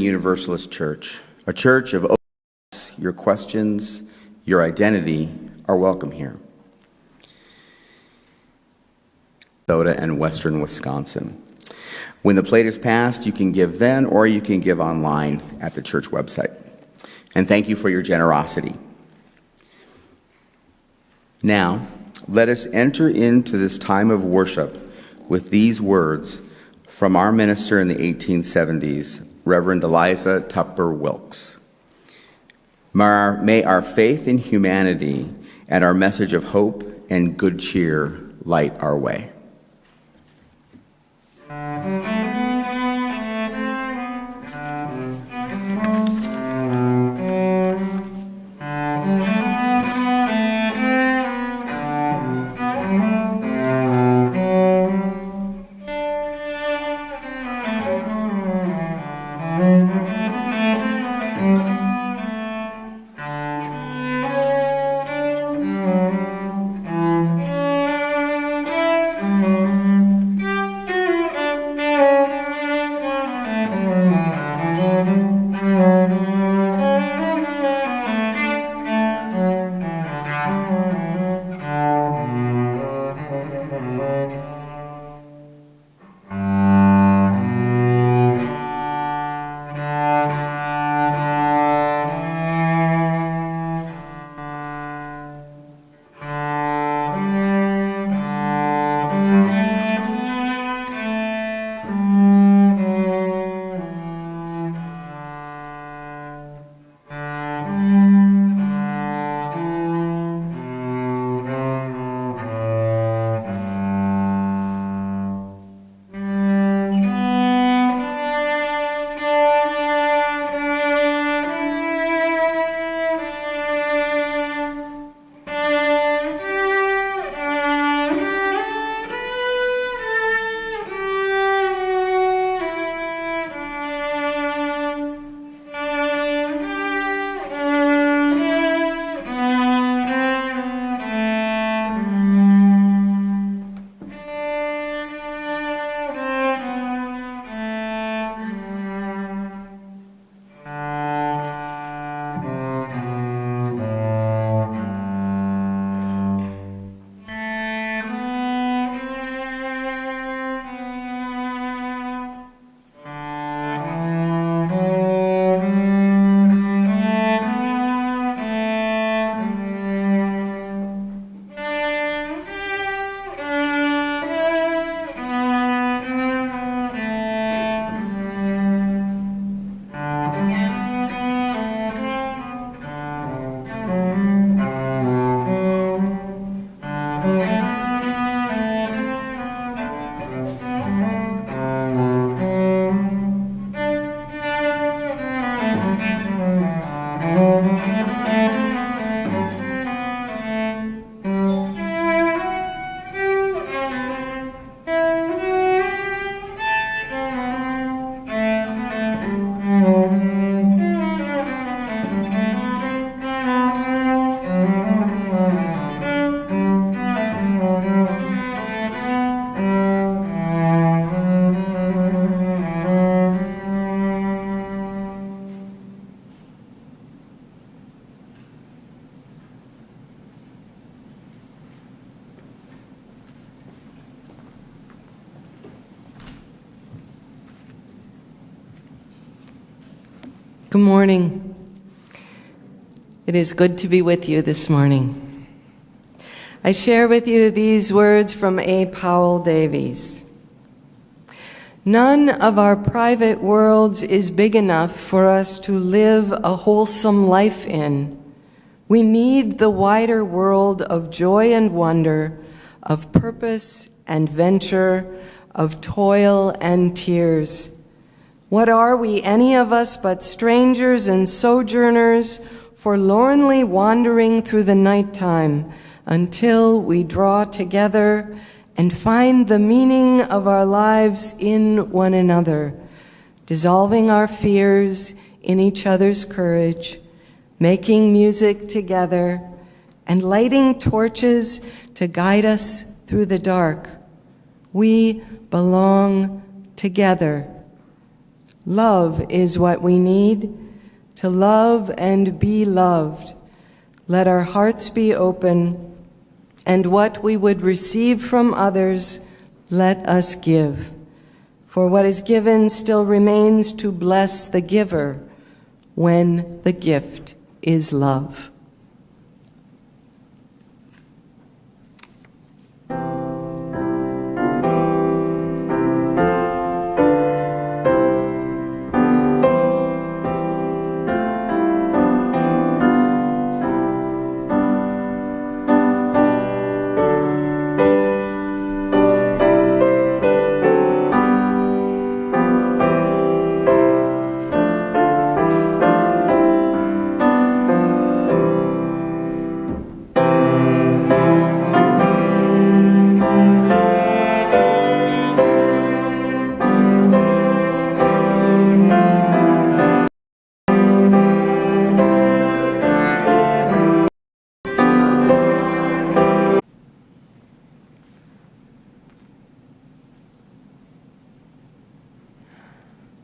Universalist Church, a church of openness. Your questions, your identity are welcome here. Minnesota and Western Wisconsin. When the plate is passed, you can give then or you can give online at the church website. And thank you for your generosity. Now, let us enter into this time of worship with these words from our minister in the 1870s, Reverend Eliza Tupper Wilkes. May our faith in humanity and our message of hope and good cheer light our way. Good morning. It is good to be with you this morning. I share with you these words from A. Powell Davies. None of our private worlds is big enough for us to live a wholesome life in. We need the wider world of joy and wonder, of purpose and venture, of toil and tears. What are we, any of us, but strangers and sojourners, forlornly wandering through the nighttime until we draw together and find the meaning of our lives in one another, dissolving our fears in each other's courage, making music together, and lighting torches to guide us through the dark. We belong together. Love is what we need, to love and be loved. Let our hearts be open, and what we would receive from others, let us give. For what is given still remains to bless the giver when the gift is love.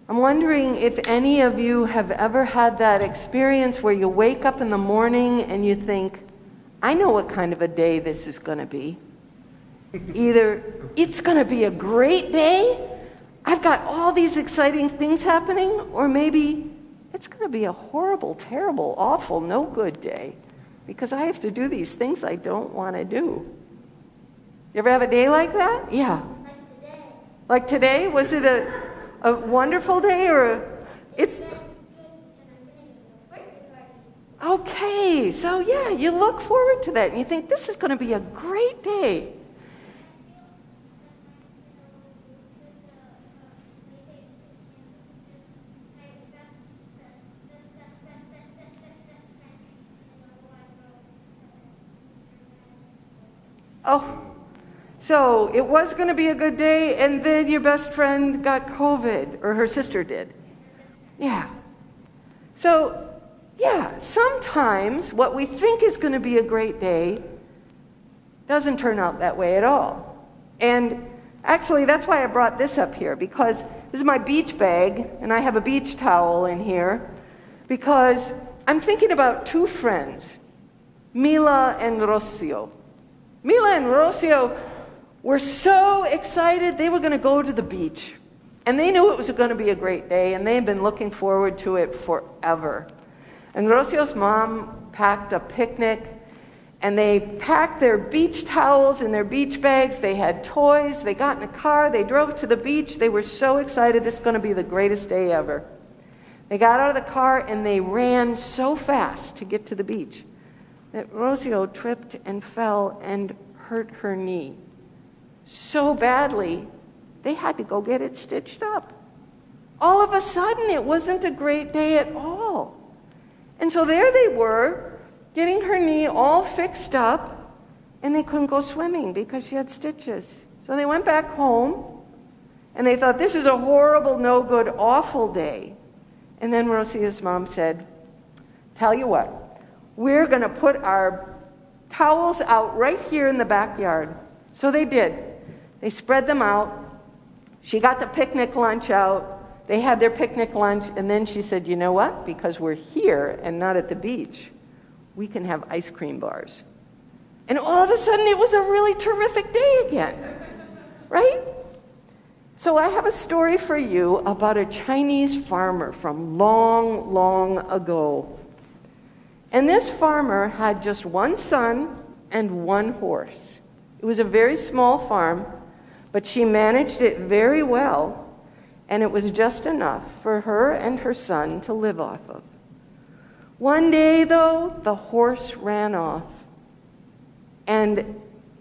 I'm wondering if any of you have ever had that experience where you wake up in the morning and you think, I know what kind of a day this is going to be. Either it's going to be a great day, I've got all these exciting things happening, or maybe it's going to be a horrible, terrible, awful, no good day because I have to do these things I don't want to do. You ever have a day like that? Yeah. Like today. Like today? Was it a wonderful day it's okay, so yeah, you look forward to that and you think this is going to be a great day. Oh, so it was going to be a good day, and then your best friend got COVID, or her sister did. Yeah. So, yeah, sometimes what we think is going to be a great day doesn't turn out that way at all. And actually, that's why I brought this up here, because this is my beach bag, and I have a beach towel in here, because I'm thinking about two friends, Mila and Rocio. Mila and Rocio were so excited they were going to go to the beach. And they knew it was going to be a great day, and they had been looking forward to it forever. And Rocio's mom packed a picnic, and they packed their beach towels in their beach bags. They had toys. They got in the car. They drove to the beach. They were so excited. This is going to be the greatest day ever. They got out of the car, and they ran so fast to get to the beach that Rocio tripped and fell and hurt her knee so badly, they had to go get it stitched up. All of a sudden, it wasn't a great day at all. And so there they were, getting her knee all fixed up, and they couldn't go swimming because she had stitches. So they went back home, and they thought, this is a horrible, no good, awful day. And then Rocio's mom said, tell you what, we're going to put our towels out right here in the backyard. So they did. They spread them out. She got the picnic lunch out. They had their picnic lunch, and then she said, you know what? Because we're here and not at the beach, we can have ice cream bars. And all of a sudden, it was a really terrific day again, right? So I have a story for you about a Chinese farmer from long, long ago. And this farmer had just one son and one horse. It was a very small farm, but she managed it very well, and it was just enough for her and her son to live off of. One day, though, the horse ran off, and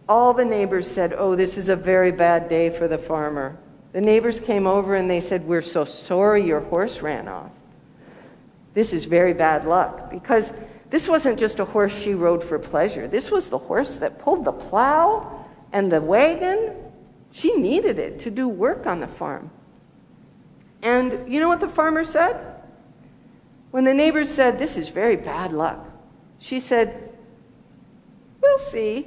all the neighbors said, oh, this is a very bad day for the farmer. The neighbors came over and they said, we're so sorry your horse ran off. This is very bad luck, because this wasn't just a horse she rode for pleasure. This was the horse that pulled the plow and the wagon. She needed it to do work on the farm. And you know what the farmer said? When the neighbors said, this is very bad luck, she said, we'll see.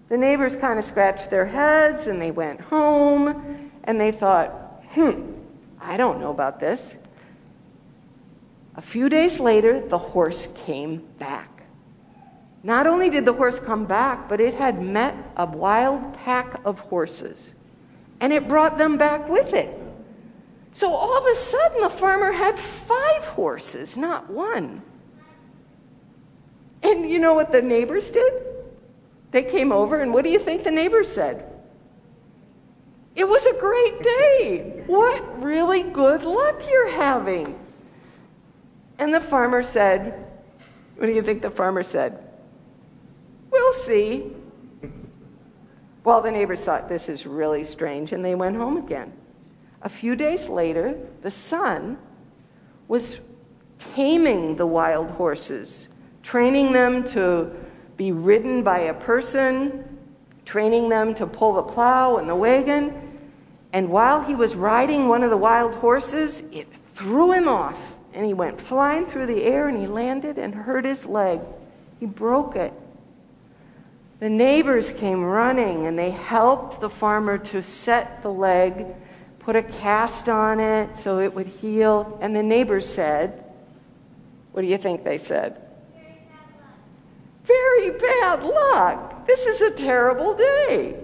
The neighbors kind of scratched their heads and they went home and they thought, I don't know about this. A few days later, the horse came back. Not only did the horse come back, but it had met a wild pack of horses, and it brought them back with it. So all of a sudden, the farmer had 5 horses, not 1. And you know what the neighbors did? They came over, and what do you think the neighbors said? It was a great day. What really good luck you're having. And the farmer said, what do you think the farmer said? We'll see. Well, the neighbors thought this is really strange, and they went home again. A few days later, the son was taming the wild horses, training them to be ridden by a person, training them to pull the plow and the wagon. And while he was riding one of the wild horses, it threw him off, and he went flying through the air, and he landed and hurt his leg. He broke it. The neighbors came running, and they helped the farmer to set the leg, put a cast on it so it would heal. And the neighbors said, what do you think they said? Very bad luck. This is a terrible day.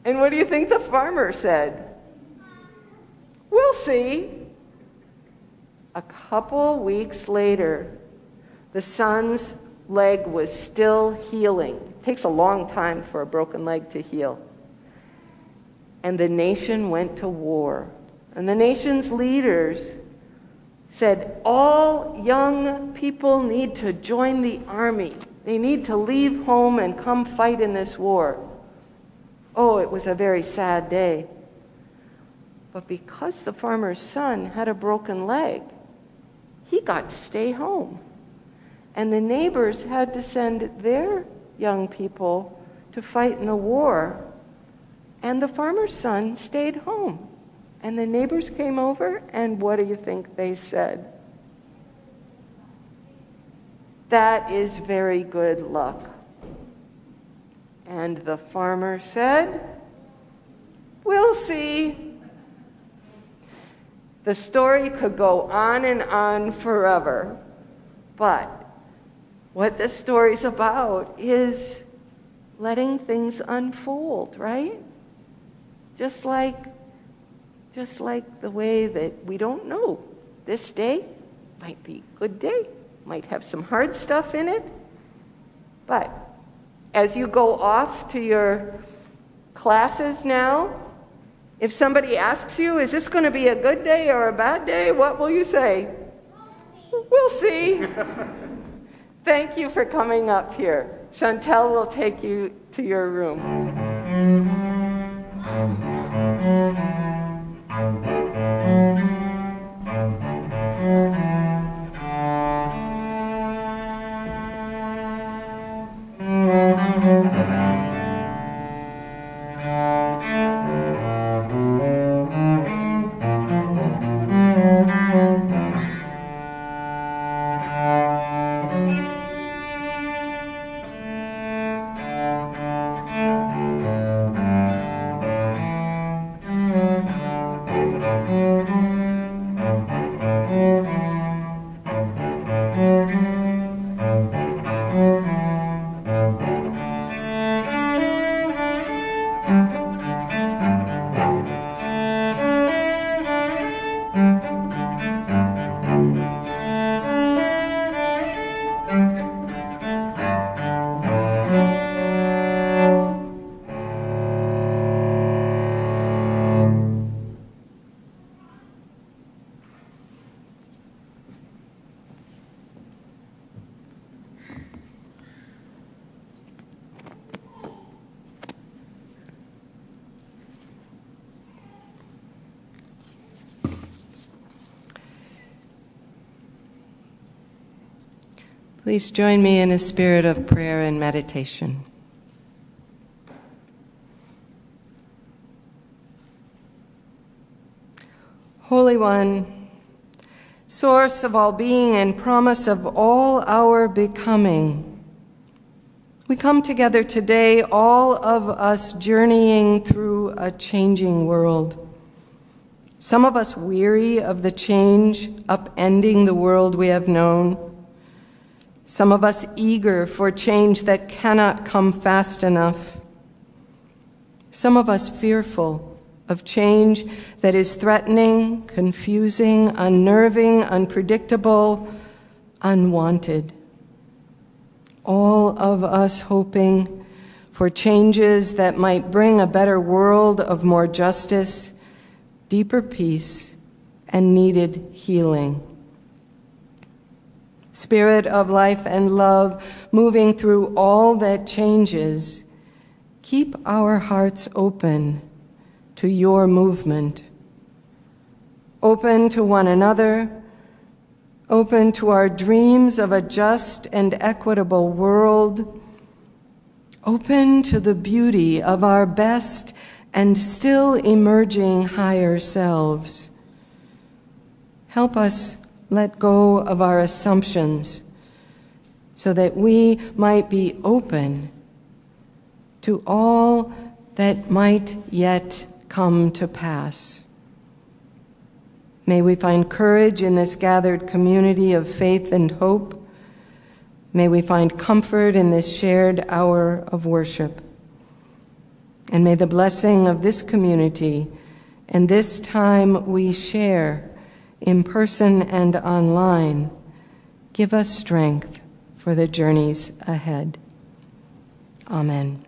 And what do you think the farmer said? We'll see. A couple weeks later, the son's leg was still healing. It takes a long time for a broken leg to heal. And the nation went to war. And the nation's leaders said, all young people need to join the army. They need to leave home and come fight in this war. Oh, it was a very sad day. But because the farmer's son had a broken leg, he got to stay home. And the neighbors had to send their young people to fight in the war. And the farmer's son stayed home. And the neighbors came over, and what do you think they said? That is very good luck. And the farmer said, we'll see. The story could go on and on forever, but what the story's about is letting things unfold, right? Just like the way that we don't know. This day might be a good day, might have some hard stuff in it, but as you go off to your classes now, if somebody asks you, is this going to be a good day or a bad day, what will you say? We'll see. Thank you for coming up here. Chantel will take you to your room. Please join me in a spirit of prayer and meditation. Holy One, source of all being and promise of all our becoming, we come together today, all of us journeying through a changing world. Some of us weary of the change upending the world we have known. Some of us eager for change that cannot come fast enough. Some of us fearful of change that is threatening, confusing, unnerving, unpredictable, unwanted. All of us hoping for changes that might bring a better world of more justice, deeper peace, and needed healing. Spirit of life and love, moving through all that changes, keep our hearts open to your movement, open to one another, open to our dreams of a just and equitable world, open to the beauty of our best and still emerging higher selves. Help us let go of our assumptions so that we might be open to all that might yet come to pass. May we find courage in this gathered community of faith and hope. May we find comfort in this shared hour of worship. And may the blessing of this community and this time we share in person and online give us strength for the journeys ahead. Amen.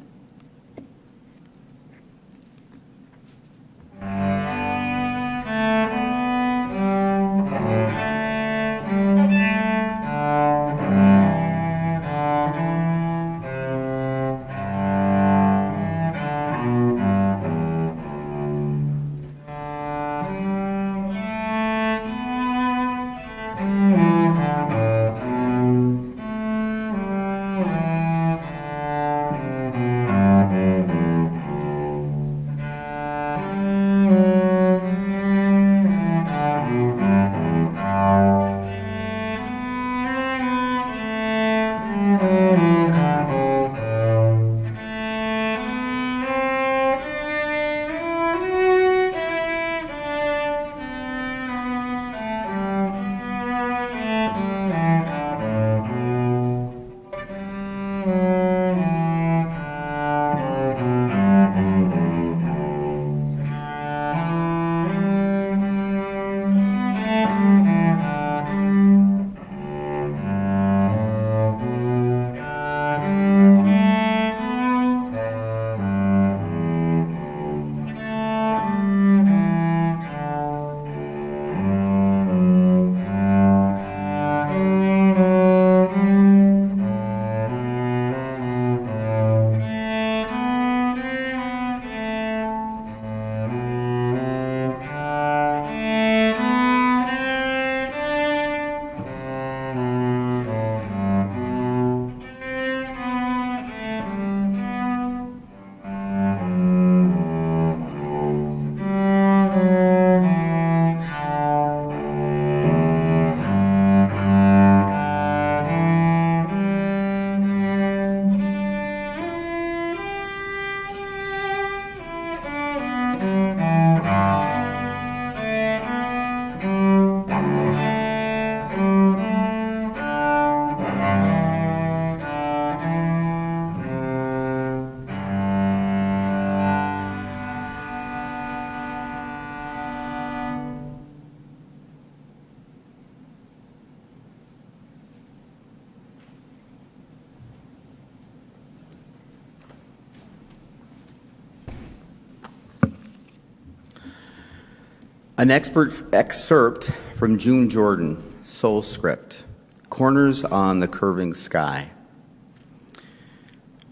An excerpt from June Jordan, Soul Script, Corners on the Curving Sky.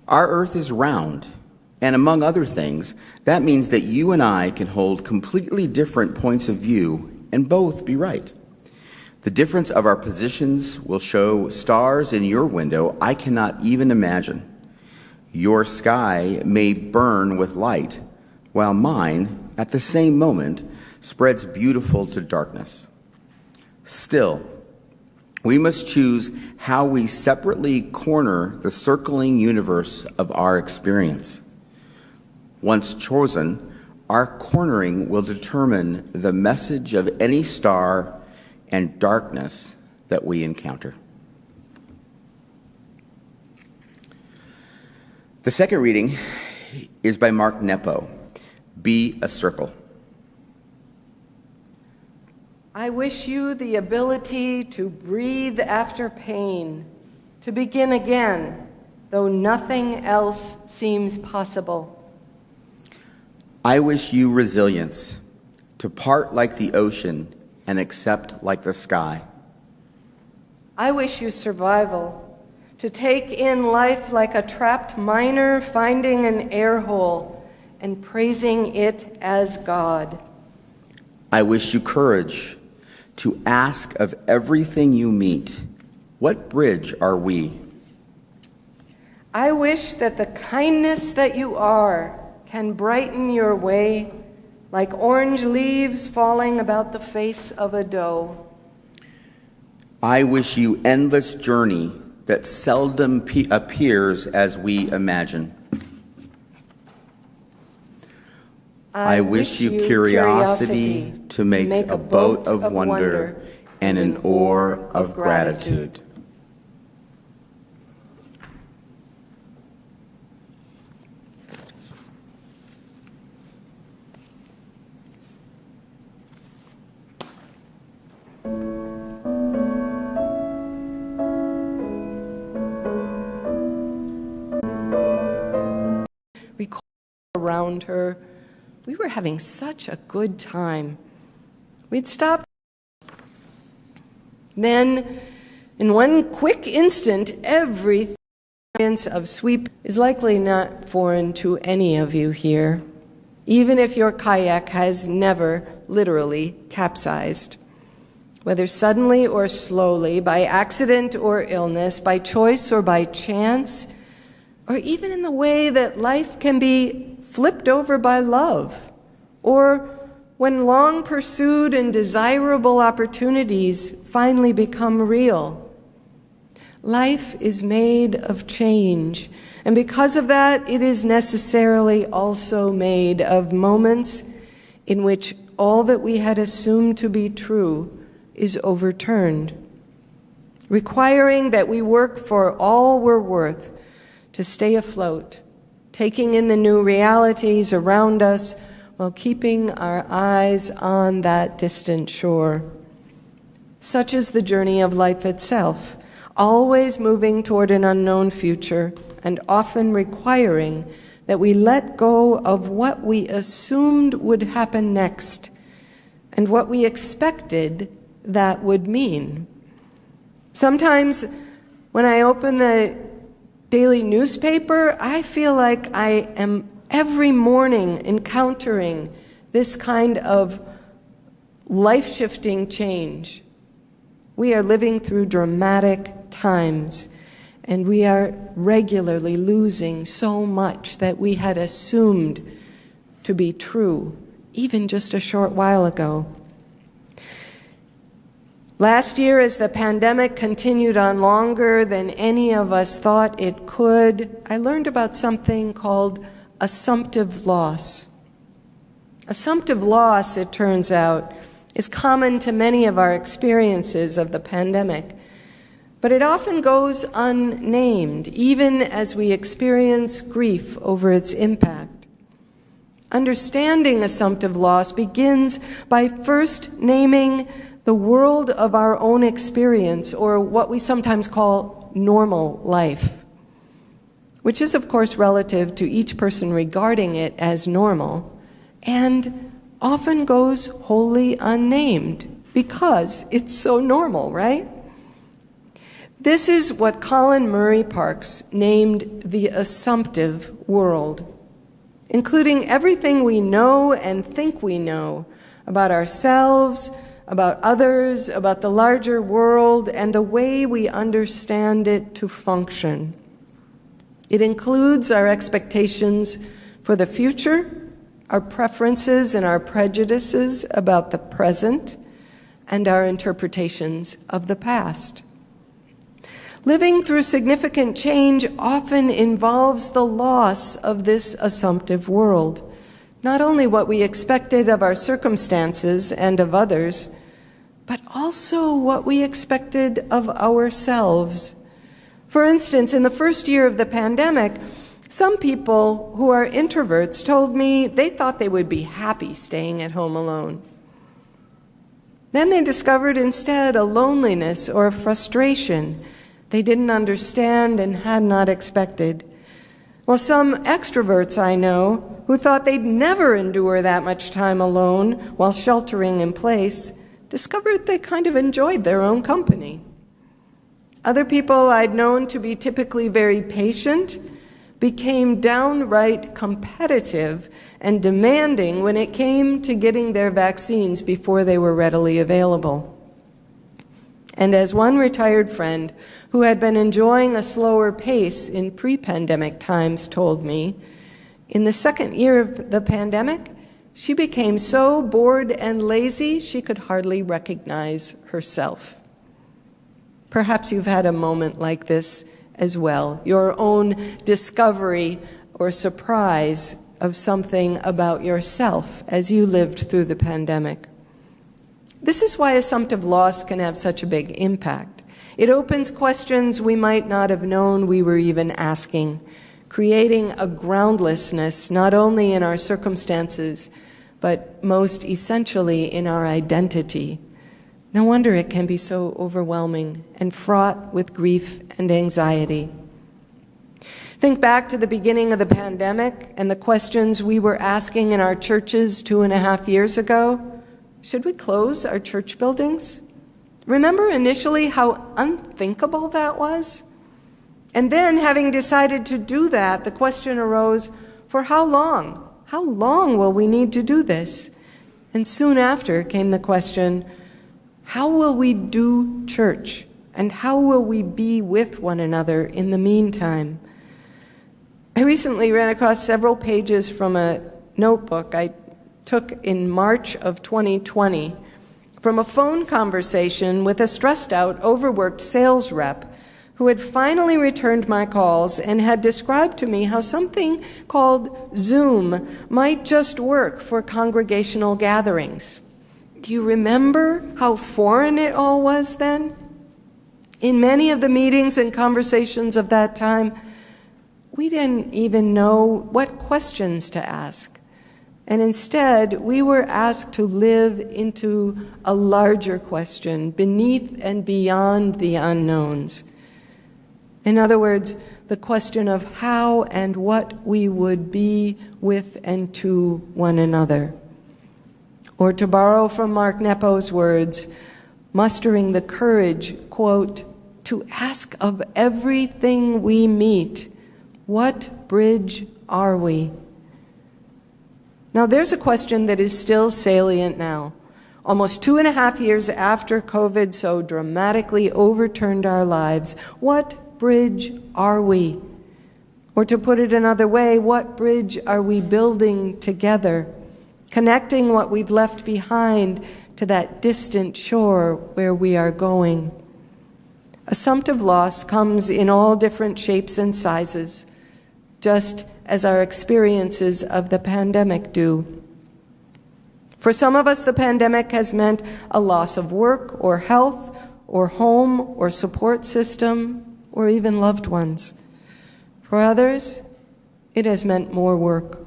Our earth is round, and among other things, that means that you and I can hold completely different points of view and both be right. The difference of our positions will show stars in your window I cannot even imagine. Your sky may burn with light, while mine, at the same moment, spreads beautiful to darkness. Still, we must choose how we separately corner the circling universe of our experience. Once chosen, our cornering will determine the message of any star and darkness that we encounter. The second reading is by Mark Nepo, Be a Circle. I wish you the ability to breathe after pain, to begin again, though nothing else seems possible. I wish you resilience, to part like the ocean and accept like the sky. I wish you survival, to take in life like a trapped miner finding an air hole and praising it as God. I wish you courage, to ask of everything you meet, what bridge are we? I wish that the kindness that you are can brighten your way like orange leaves falling about the face of a doe. I wish you endless journey that seldom appears as we imagine. I wish you curiosity to make a boat of wonder and an oar of gratitude. Around her, we were having such a good time. We'd stop. Then, in one quick instant, every experience of sweep is likely not foreign to any of you here, even if your kayak has never literally capsized. Whether suddenly or slowly, by accident or illness, by choice or by chance, or even in the way that life can be flipped over by love, or when long pursued and desirable opportunities finally become real. Life is made of change, and because of that, it is necessarily also made of moments in which all that we had assumed to be true is overturned, requiring that we work for all we're worth to stay afloat, taking in the new realities around us while keeping our eyes on that distant shore. Such is the journey of life itself, always moving toward an unknown future and often requiring that we let go of what we assumed would happen next and what we expected that would mean. Sometimes when I open the daily newspaper, I feel like I am every morning encountering this kind of life-shifting change. We are living through dramatic times, and we are regularly losing so much that we had assumed to be true, even just a short while ago. Last year, as the pandemic continued on longer than any of us thought it could, I learned about something called assumptive loss. Assumptive loss, it turns out, is common to many of our experiences of the pandemic, but it often goes unnamed, even as we experience grief over its impact. Understanding assumptive loss begins by first naming the world of our own experience, or what we sometimes call normal life, which is, of course, relative to each person regarding it as normal, and often goes wholly unnamed because it's so normal, right? This is what Colin Murray Parks named the assumptive world, including everything we know and think we know about ourselves, about others, about the larger world, and the way we understand it to function. It includes our expectations for the future, our preferences and our prejudices about the present, and our interpretations of the past. Living through significant change often involves the loss of this assumptive world, Not only what we expected of our circumstances and of others, but also what we expected of ourselves. For instance, in the first year of the pandemic, some people who are introverts told me they thought they would be happy staying at home alone. Then they discovered instead a loneliness or a frustration they didn't understand and had not expected. While some extroverts I know, who thought they'd never endure that much time alone while sheltering in place, discovered they kind of enjoyed their own company. Other people I'd known to be typically very patient became downright competitive and demanding when it came to getting their vaccines before they were readily available. And as one retired friend who had been enjoying a slower pace in pre-pandemic times told me, in the second year of the pandemic, she became so bored and lazy she could hardly recognize herself. Perhaps you've had a moment like this as well, your own discovery or surprise of something about yourself as you lived through the pandemic. This is why assumptive loss can have such a big impact. It opens questions we might not have known we were even asking, creating a groundlessness not only in our circumstances, but most essentially in our identity. No wonder it can be so overwhelming and fraught with grief and anxiety. Think back to the beginning of the pandemic and the questions we were asking in our churches 2.5 years ago. Should we close our church buildings? Remember initially how unthinkable that was? And then, having decided to do that, the question arose, for how long? How long will we need to do this? And soon after came the question, how will we do church? And how will we be with one another in the meantime? I recently ran across several pages from a notebook I took in March of 2020 from a phone conversation with a stressed-out, overworked sales rep who had finally returned my calls and had described to me how something called Zoom might just work for congregational gatherings. Do you remember how foreign it all was then? In many of the meetings and conversations of that time, we didn't even know what questions to ask. And instead, we were asked to live into a larger question, beneath and beyond the unknowns. In other words, the question of how and what we would be with and to one another. Or to borrow from Mark Nepo's words, mustering the courage, quote, to ask of everything we meet, what bridge are we? Now there's a question that is still salient now. Almost 2.5 years after COVID so dramatically overturned our lives, what bridge are we? Or to put it another way, what bridge are we building together? Connecting what we've left behind to that distant shore where we are going. Assumptive loss comes in all different shapes and sizes, just as our experiences of the pandemic do. For some of us, the pandemic has meant a loss of work or health or home or support system or even loved ones. For others, it has meant more work.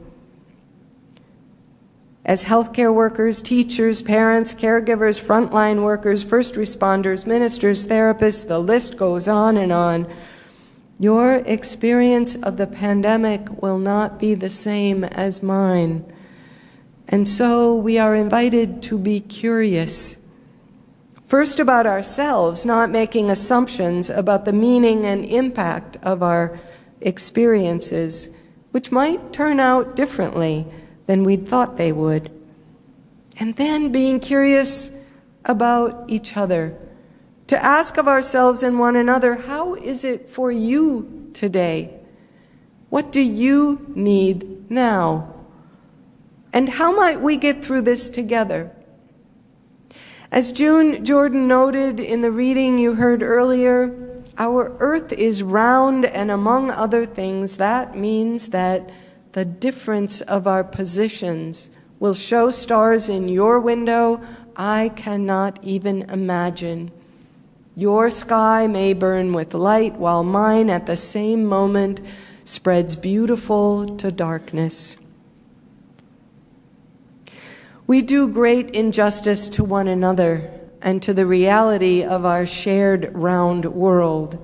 As healthcare workers, teachers, parents, caregivers, frontline workers, first responders, ministers, therapists, the list goes on and on. Your experience of the pandemic will not be the same as mine. And so we are invited to be curious. First about ourselves, not making assumptions about the meaning and impact of our experiences, which might turn out differently than we'd thought they would. And then being curious about each other, to ask of ourselves and one another, how is it for you today? What do you need now? And how might we get through this together? As June Jordan noted in the reading you heard earlier, our earth is round, and among other things, that means that the difference of our positions will show stars in your window I cannot even imagine. Your sky may burn with light, while mine at the same moment spreads beautiful to darkness. We do great injustice to one another and to the reality of our shared round world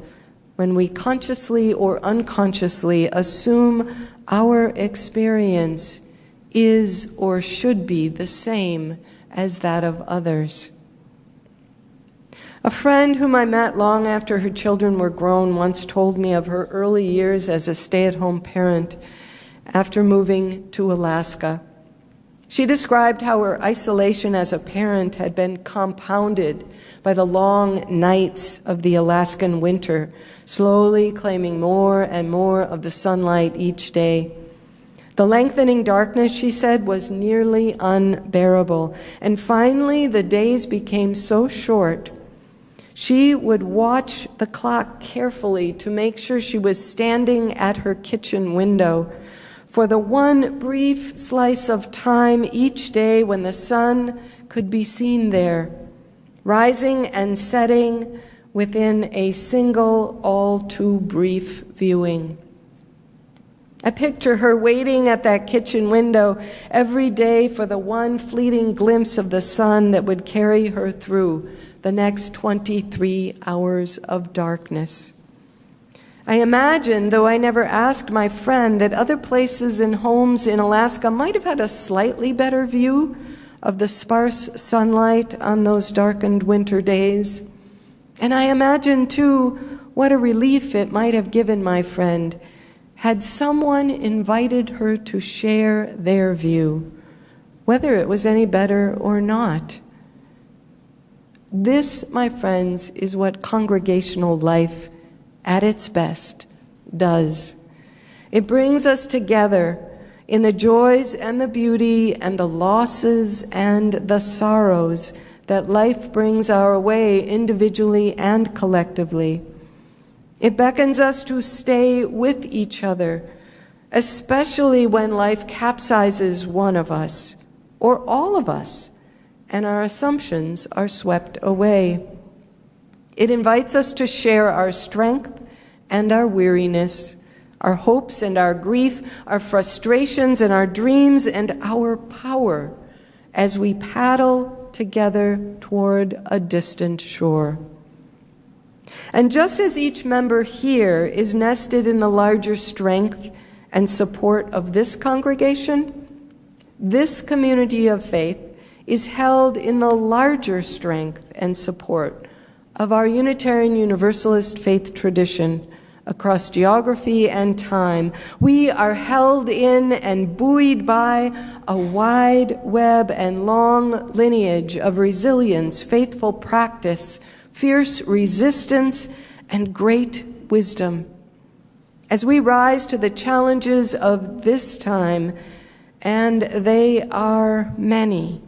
when we consciously or unconsciously assume our experience is or should be the same as that of others. A friend whom I met long after her children were grown once told me of her early years as a stay-at-home parent after moving to Alaska. She described how her isolation as a parent had been compounded by the long nights of the Alaskan winter, slowly claiming more and more of the sunlight each day. The lengthening darkness, she said, was nearly unbearable, and finally the days became so short she would watch the clock carefully to make sure she was standing at her kitchen window for the one brief slice of time each day when the sun could be seen there, rising and setting within a single, all too brief viewing. I picture her waiting at that kitchen window every day for the one fleeting glimpse of the sun that would carry her through the next 23 hours of darkness. I imagine, though I never asked my friend, that other places and homes in Alaska might have had a slightly better view of the sparse sunlight on those darkened winter days. And I imagine, too, what a relief it might have given my friend had someone invited her to share their view, whether it was any better or not. This, my friends, is what congregational life at its best does. It brings us together in the joys and the beauty and the losses and the sorrows that life brings our way individually and collectively. It beckons us to stay with each other, especially when life capsizes one of us or all of us and our assumptions are swept away. It invites us to share our strength and our weariness, our hopes and our grief, our frustrations and our dreams, and our power as we paddle together toward a distant shore. And just as each member here is nested in the larger strength and support of this congregation, this community of faith is held in the larger strength and support of our Unitarian Universalist faith tradition across geography and time. We are held in and buoyed by a wide web and long lineage of resilience, faithful practice, fierce resistance, and great wisdom. As we rise to the challenges of this time, and they are many,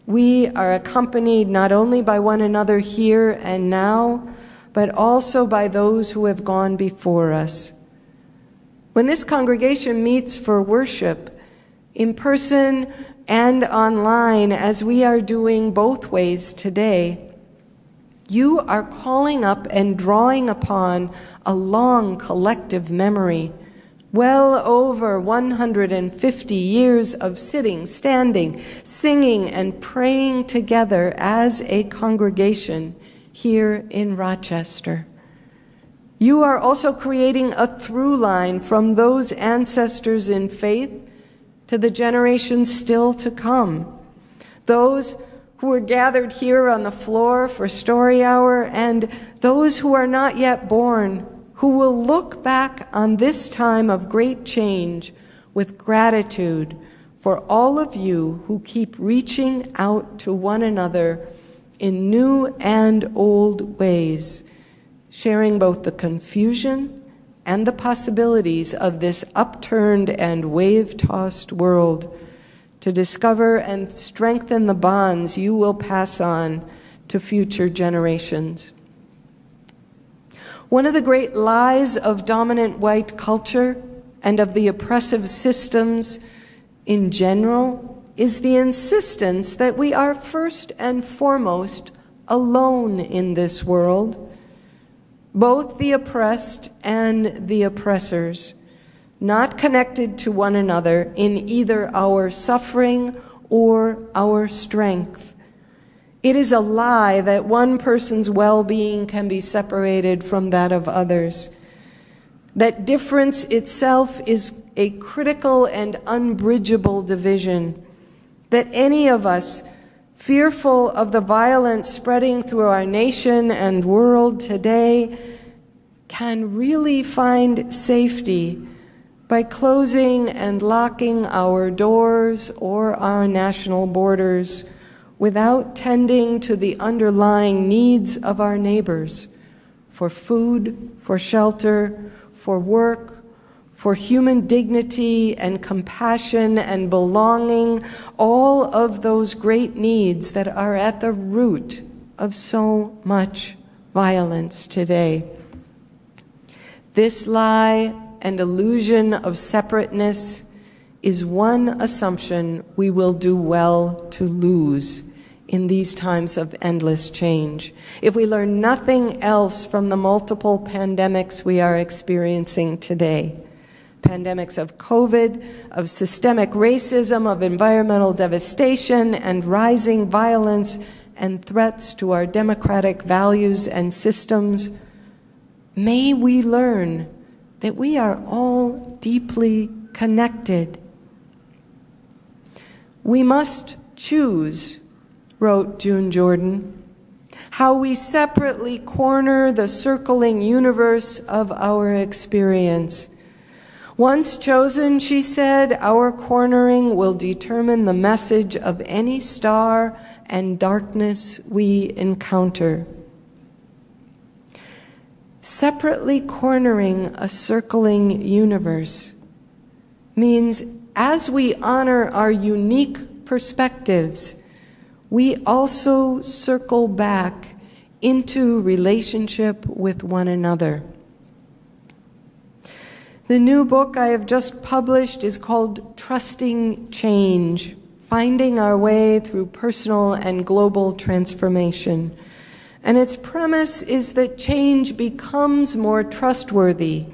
we are accompanied not only by one another here and now, but also by those who have gone before us. When this congregation meets for worship, in person and online, as we are doing both ways today, you are calling up and drawing upon a long collective memory, well over 150 years of sitting, standing, singing, and praying together as a congregation here in Rochester. You are also creating a through line from those ancestors in faith to the generations still to come, those who are gathered here on the floor for Story Hour, and those who are not yet born, who will look back on this time of great change with gratitude for all of you who keep reaching out to one another in new and old ways, sharing both the confusion and the possibilities of this upturned and wave-tossed world to discover and strengthen the bonds you will pass on to future generations. One of the great lies of dominant white culture and of the oppressive systems in general is the insistence that we are first and foremost alone in this world, both the oppressed and the oppressors, not connected to one another in either our suffering or our strength. It is a lie that one person's well-being can be separated from that of others, that difference itself is a critical and unbridgeable division, that any of us fearful of the violence spreading through our nation and world today can really find safety by closing and locking our doors or our national borders without tending to the underlying needs of our neighbors for food, for shelter, for work, for human dignity and compassion and belonging, all of those great needs that are at the root of so much violence today. This lie and illusion of separateness is one assumption we will do well to lose in these times of endless change. If we learn nothing else from the multiple pandemics we are experiencing today, pandemics of COVID, of systemic racism, of environmental devastation, and rising violence and threats to our democratic values and systems, may we learn that we are all deeply connected. We must choose, wrote June Jordan, how we separately corner the circling universe of our experience. Once chosen, she said, our cornering will determine the message of any star and darkness we encounter. Separately cornering a circling universe means as we honor our unique perspectives, we also circle back into relationship with one another. The new book I have just published is called Trusting Change, Finding Our Way Through Personal and Global Transformation. And its premise is that change becomes more trustworthy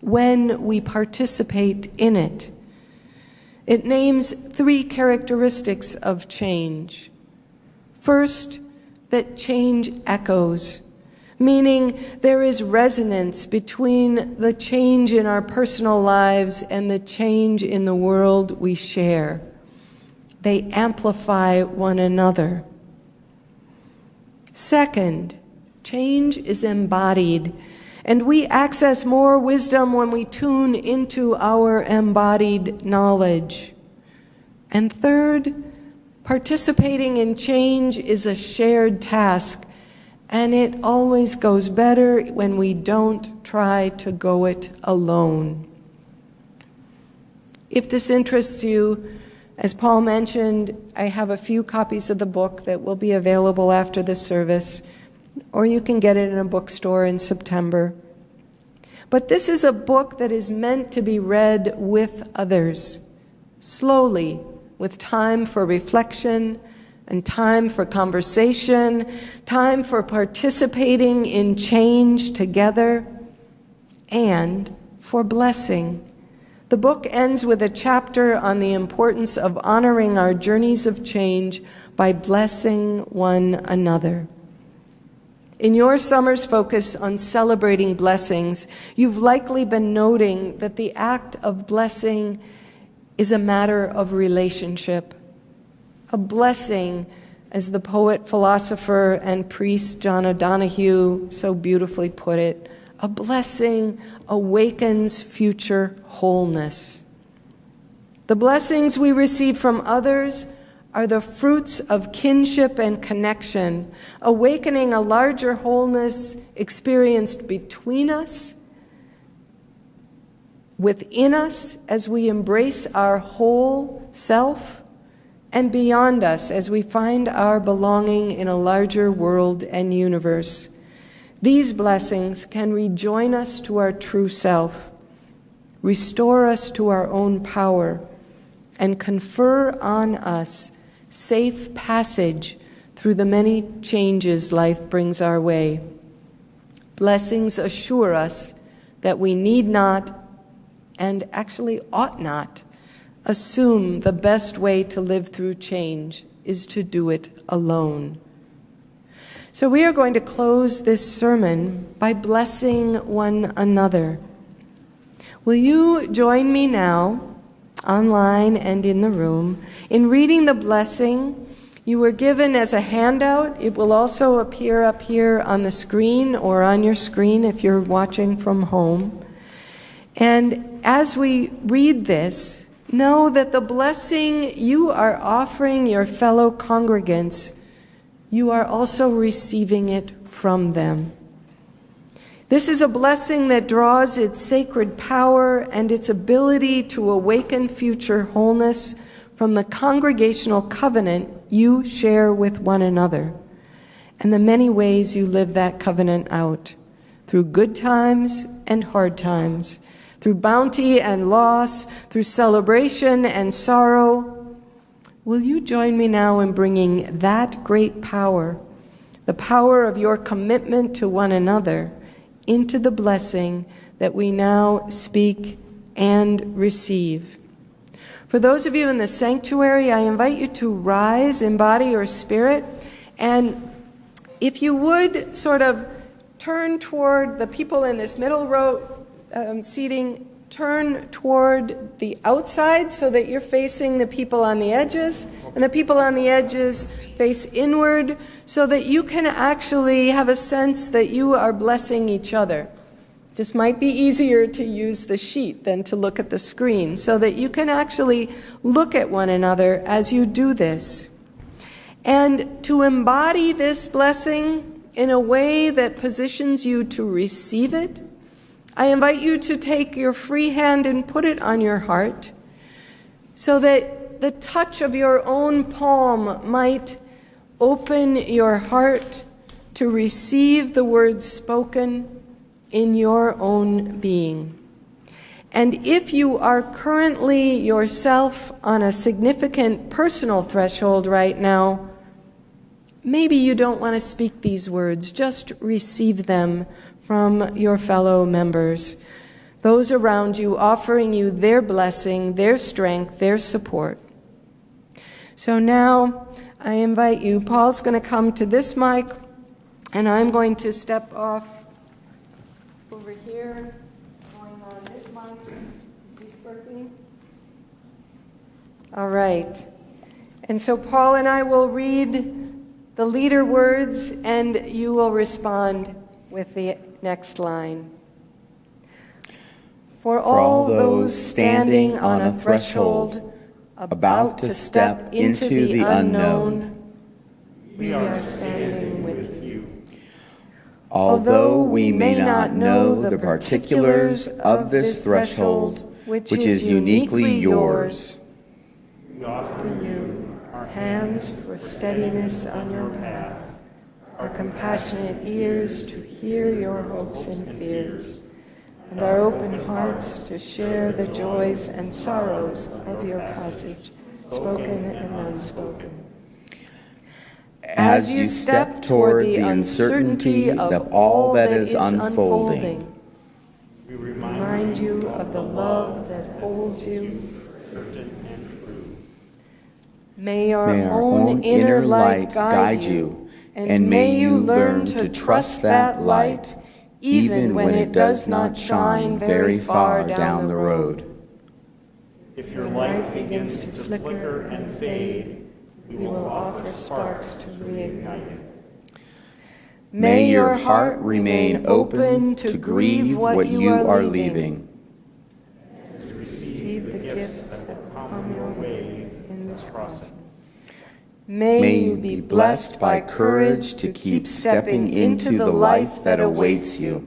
when we participate in it. It names 3 characteristics of change. First, that change echoes, meaning there is resonance between the change in our personal lives and the change in the world we share. They amplify one another. Second, change is embodied, and we access more wisdom when we tune into our embodied knowledge. And third, participating in change is a shared task, and it always goes better when we don't try to go it alone. If this interests you, as Paul mentioned, I have a few copies of the book that will be available after the service, or you can get it in a bookstore in September. But this is a book that is meant to be read with others, slowly, with time for reflection and time for conversation, time for participating in change together, and for blessing. The book ends with a chapter on the importance of honoring our journeys of change by blessing one another. In your summer's focus on celebrating blessings, you've likely been noting that the act of blessing is a matter of relationship. A blessing, as the poet, philosopher, and priest John O'Donohue so beautifully put it, a blessing awakens future wholeness. The blessings we receive from others are the fruits of kinship and connection, awakening a larger wholeness experienced between us, within us as we embrace our whole self, and beyond us as we find our belonging in a larger world and universe. These blessings can rejoin us to our true self. restore us to our own power, and confer on us safe passage through the many changes life brings our way. Blessings assure us that we need not, and actually ought not, assume the best way to live through change is to do it alone. So we are going to close this sermon by blessing one another. Will you join me now, online and in the room, in reading the blessing you were given as a handout? It will also appear up here on the screen or on your screen if you're watching from home. And as we read this, know that the blessing you are offering your fellow congregants, you are also receiving it from them. This is a blessing that draws its sacred power and its ability to awaken future wholeness from the congregational covenant you share with one another, and the many ways you live that covenant out, through good times and hard times, through bounty and loss, through celebration and sorrow. Will you join me now in bringing that great power, the power of your commitment to one another, into the blessing that we now speak and receive? For those of you in the sanctuary, I invite you to rise in body or spirit, and if you would sort of turn toward the people in this middle row seating, turn toward the outside so that you're facing the people on the edges, and the people on the edges face inward so that you can actually have a sense that you are blessing each other. This might be easier to use the sheet than to look at the screen, so that you can actually look at one another as you do this. And to embody this blessing in a way that positions you to receive it, I invite you to take your free hand and put it on your heart so that the touch of your own palm might open your heart to receive the words spoken in your own being. And if you are currently yourself on a significant personal threshold right now, maybe you don't want to speak these words, just receive them from your fellow members, those around you offering you their blessing, their strength, their support. So now I invite you, Paul's going to come to this mic, and I'm going to step off over here, going on this mic. Is this working? All right. And so Paul and I will read the leader words, and you will respond with the next line. For all those standing on a threshold, about to step into the unknown, we are standing with you. Although we may not know the particulars of this threshold, which is uniquely yours, we offer you our hands for steadiness on your path, our compassionate ears to hear your hopes and fears, and our open hearts to share the joys and sorrows of your passage, spoken and unspoken. as you step toward the uncertainty of all that is unfolding, we remind you of the love that holds you. May our own inner light guide you, and may you learn to trust that light, even when it does not shine very far down the road. If your light begins to flicker and fade, we will offer sparks to reignite it. may your heart remain open to grieve what you are leaving. Receive the gifts that come your way in this crossing. May you be blessed by courage to keep stepping into the life that awaits you.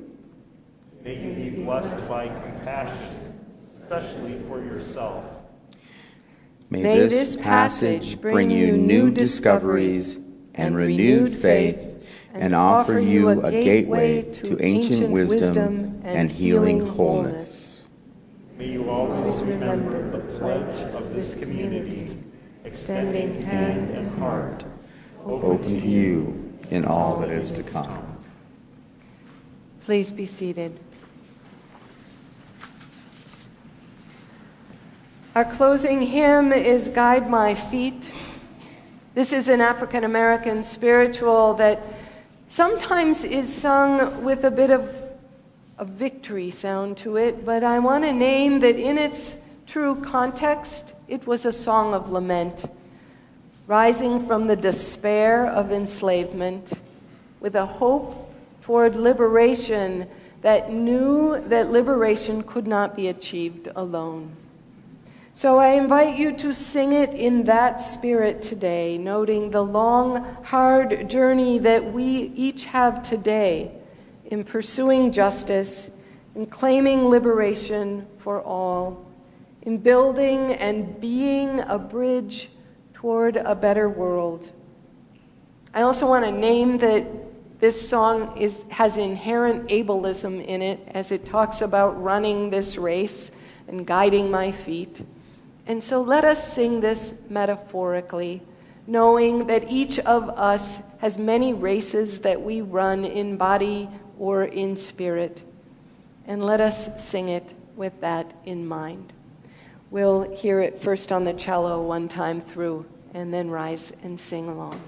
May you be blessed by compassion, especially for yourself. May this passage bring you new discoveries and renewed faith, and offer you a gateway to ancient wisdom and healing wholeness. May you always remember the pledge of this community, extending hand and heart, Open to you in all that is to come. Please be seated. Our closing hymn is Guide My Feet. This is an African American spiritual that sometimes is sung with a bit of a victory sound to it, but I want to name that in its true context, it was a song of lament, rising from the despair of enslavement with a hope toward liberation that knew that liberation could not be achieved alone. So I invite you to sing it in that spirit today, noting the long, hard journey that we each have today in pursuing justice, in claiming liberation for all, in building and being a bridge toward a better world. I also want to name that this song has inherent ableism in it as it talks about running this race and guiding my feet. And so let us sing this metaphorically, knowing that each of us has many races that we run in body or in spirit. And let us sing it with that in mind. We'll hear it first on the cello one time through, and then rise and sing along.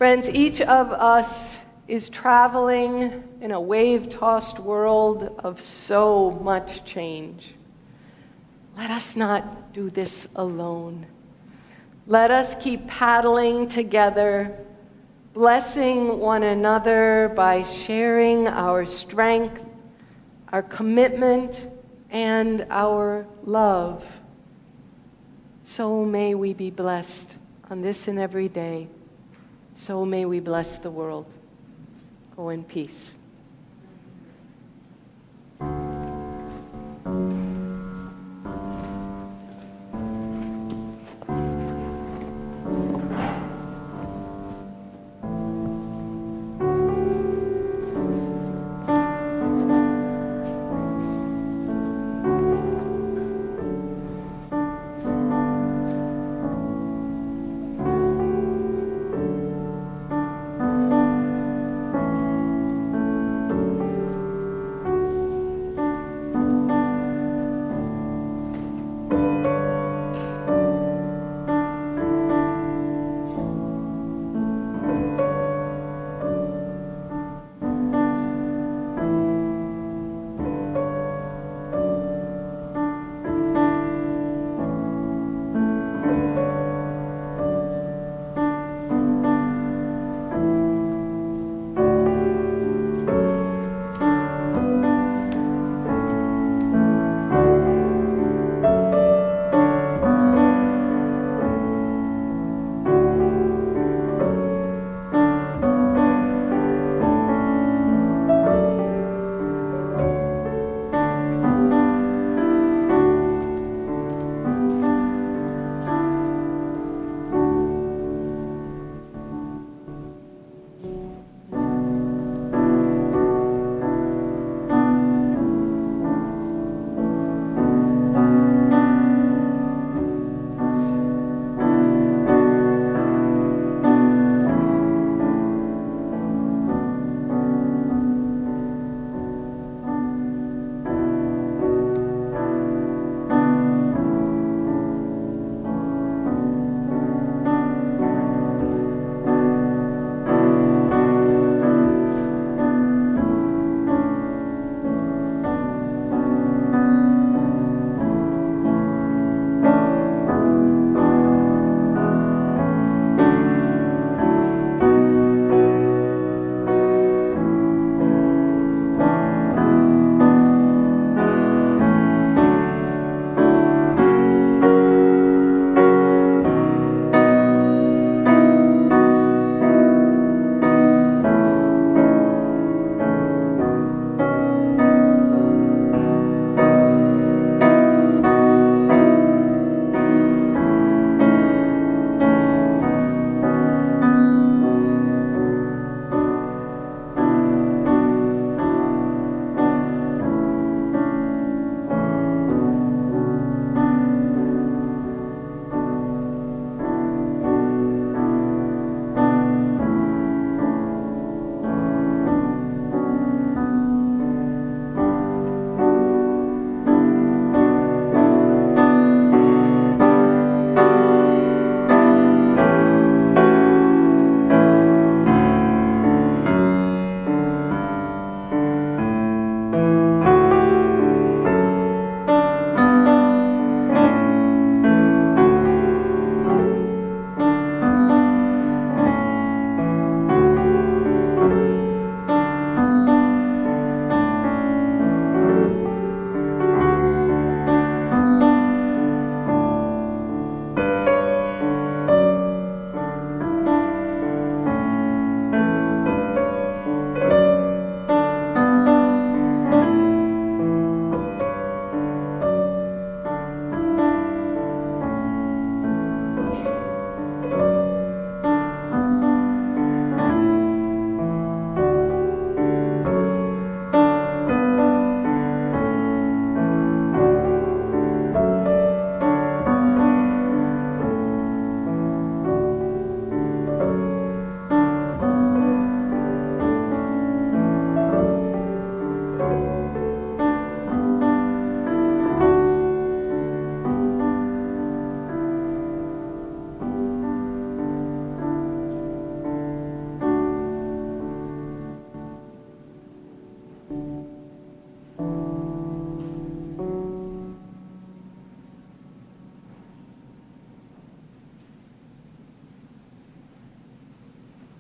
Friends, each of us is traveling in a wave-tossed world of so much change. Let us not do this alone. Let us keep paddling together, blessing one another by sharing our strength our commitment, and our love. So may we be blessed on this and every day. So may we bless the world. Go in peace.